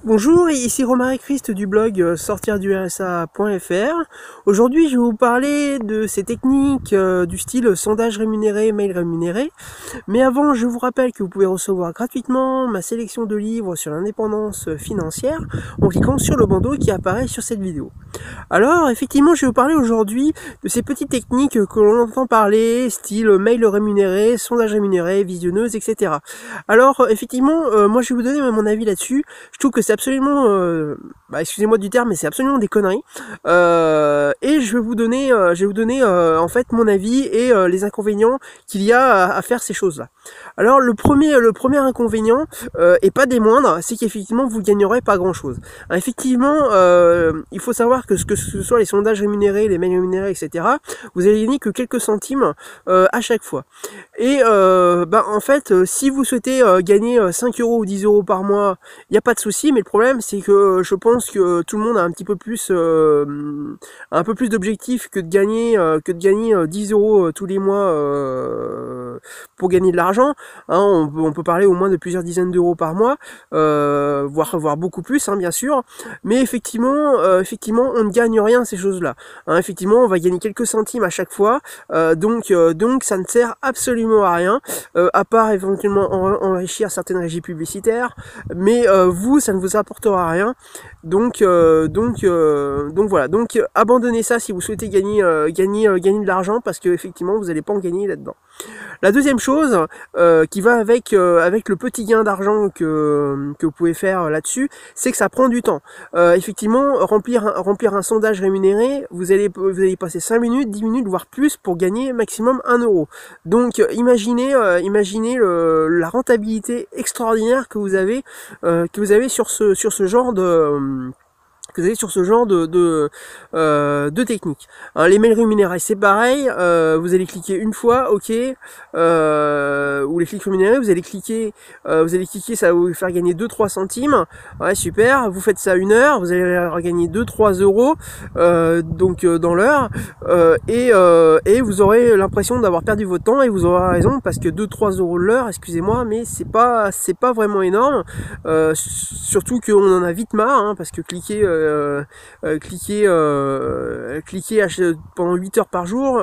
Bonjour, ici Romaric Christ du blog sortirdursa.fr. Aujourd'hui, je vais vous parler de ces techniques du style sondage rémunéré, mail rémunéré. Mais avant, je vous rappelle que vous pouvez recevoir gratuitement ma sélection de livres sur l'indépendance financière en cliquant sur le bandeau qui apparaît sur cette vidéo. Alors, effectivement, je vais vous parler aujourd'hui de ces petites techniques que l'on entend parler, style mail rémunéré, sondage rémunéré, visionneuse, etc. Alors, effectivement, moi je vais vous donner mon avis là-dessus. Je trouve que c'est absolument, excusez-moi du terme, mais c'est absolument des conneries. Et je vais vous donner, en fait mon avis et les inconvénients qu'il y a à faire ces choses-là. Alors, le premier inconvénient, et pas des moindres, c'est qu'effectivement vous gagnerez pas grand-chose. Effectivement, il faut savoir que ce soit les sondages rémunérés, les mails rémunérés, etc., vous allez gagner que quelques centimes à chaque fois. Et en fait, si vous souhaitez gagner 5 euros ou 10 euros par mois, il n'y a pas de souci, mais le problème c'est que je pense que tout le monde a un petit peu plus d'objectifs que de gagner 10 euros tous les mois pour gagner de l'argent. On peut parler au moins de plusieurs dizaines d'euros par mois, voire beaucoup plus, bien sûr. Mais effectivement, on ne gagne rien à ces choses-là. Effectivement, on va gagner quelques centimes à chaque fois, donc ça ne sert absolument à rien, à part éventuellement enrichir certaines régies publicitaires, mais vous, ça ne vous apportera rien. Donc voilà. Donc abandonnez ça si vous souhaitez gagner de l'argent, parce que effectivement, vous n'allez pas en gagner là-dedans. La deuxième chose qui va avec le petit gain d'argent que vous pouvez faire là-dessus, c'est que ça prend du temps. Effectivement, remplir un sondage rémunéré, vous allez passer 5 minutes, 10 minutes, voire plus pour gagner maximum 1 euro. Donc imaginez la rentabilité extraordinaire que vous avez sur ce genre de technique. Les mails rémunérés, c'est pareil, vous allez cliquer une fois, ok, ou les clics rémunérés, vous allez cliquer, ça va vous faire gagner 2-3 centimes, ouais, super, vous faites ça 1 heure, vous allez gagner 2-3 euros, dans l'heure, et vous aurez l'impression d'avoir perdu votre temps, et vous aurez raison, parce que 2-3 euros de l'heure, excusez-moi, mais c'est pas vraiment énorme, surtout qu'on en a vite marre, parce que cliquer pendant 8 heures par jour,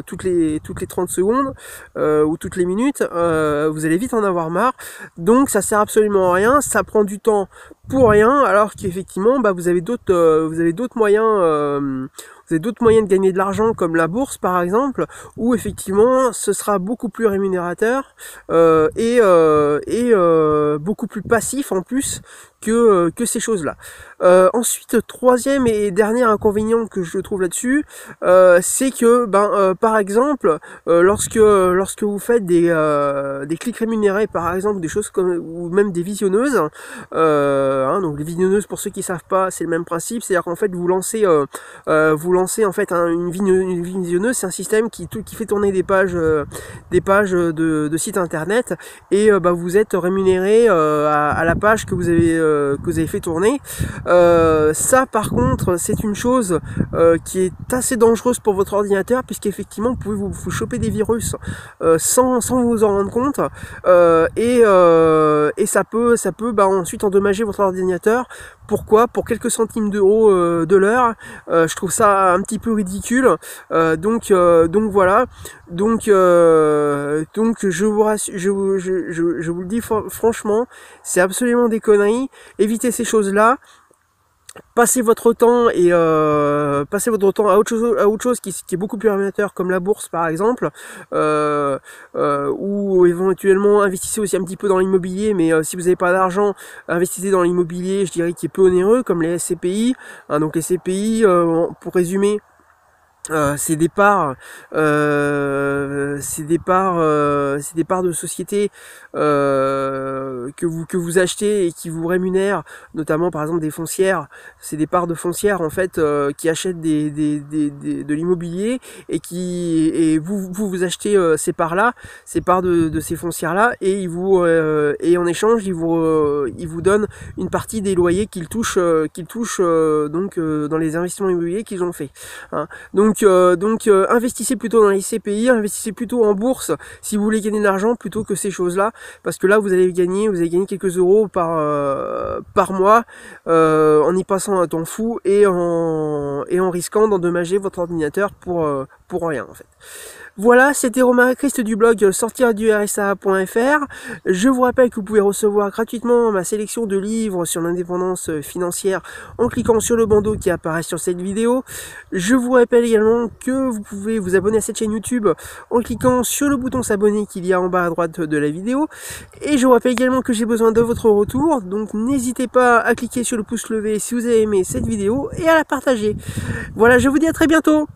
toutes les 30 secondes ou toutes les minutes, vous allez vite en avoir marre. Donc ça sert absolument à rien, ça prend du temps pour rien, alors qu'effectivement vous avez d'autres moyens. Vous avez d'autres moyens de gagner de l'argent, comme la bourse par exemple, où effectivement ce sera beaucoup plus rémunérateur et beaucoup plus passif en plus que ces choses-là. Ensuite, troisième et dernier inconvénient que je trouve là-dessus, c'est que par exemple, lorsque vous faites des clics rémunérés, par exemple, des choses comme, ou même des visionneuses, donc les visionneuses, pour ceux qui savent pas, c'est le même principe, c'est-à-dire qu'en fait vous lancez en fait une visionneuse, c'est un système qui fait tourner des pages de sites internet, et vous êtes rémunéré à la page que vous avez fait tourner. Ça par contre, c'est une chose qui est assez dangereuse pour votre ordinateur, puisqu'effectivement vous pouvez vous choper des virus sans vous en rendre compte, et ça peut ensuite endommager votre ordinateur. Pourquoi? Pour quelques centimes d'euros de l'heure. Je trouve ça un petit peu ridicule. Donc voilà. Donc je vous le dis franchement, c'est absolument des conneries. Évitez ces choses-là. Passez votre temps à autre chose qui est beaucoup plus rémunérateur, comme la bourse par exemple, ou éventuellement investissez aussi un petit peu dans l'immobilier, mais si vous n'avez pas d'argent, investissez dans l'immobilier, je dirais, qui est peu onéreux, comme les SCPI. Donc les SCPI, pour résumer, c'est des parts de société que vous achetez et qui vous rémunèrent, notamment par exemple des foncières. C'est des parts de foncières en fait qui achètent de l'immobilier, et vous achetez ces parts de ces foncières là, et et en échange ils vous donnent une partie des loyers qu'ils touchent dans les investissements immobiliers qu'ils ont fait. Donc Donc investissez plutôt dans les CPI, investissez plutôt en bourse si vous voulez gagner de l'argent plutôt que ces choses-là, parce que là vous allez gagner quelques euros par mois en y passant un temps fou et en risquant d'endommager votre ordinateur pour rien en fait. Voilà, c'était Romain Christ du blog sortirdursa.fr. Je vous rappelle que vous pouvez recevoir gratuitement ma sélection de livres sur l'indépendance financière en cliquant sur le bandeau qui apparaît sur cette vidéo. Je vous rappelle également que vous pouvez vous abonner à cette chaîne YouTube en cliquant sur le bouton s'abonner qu'il y a en bas à droite de la vidéo. Et je vous rappelle également que j'ai besoin de votre retour, donc n'hésitez pas à cliquer sur le pouce levé si vous avez aimé cette vidéo et à la partager. Voilà, je vous dis à très bientôt.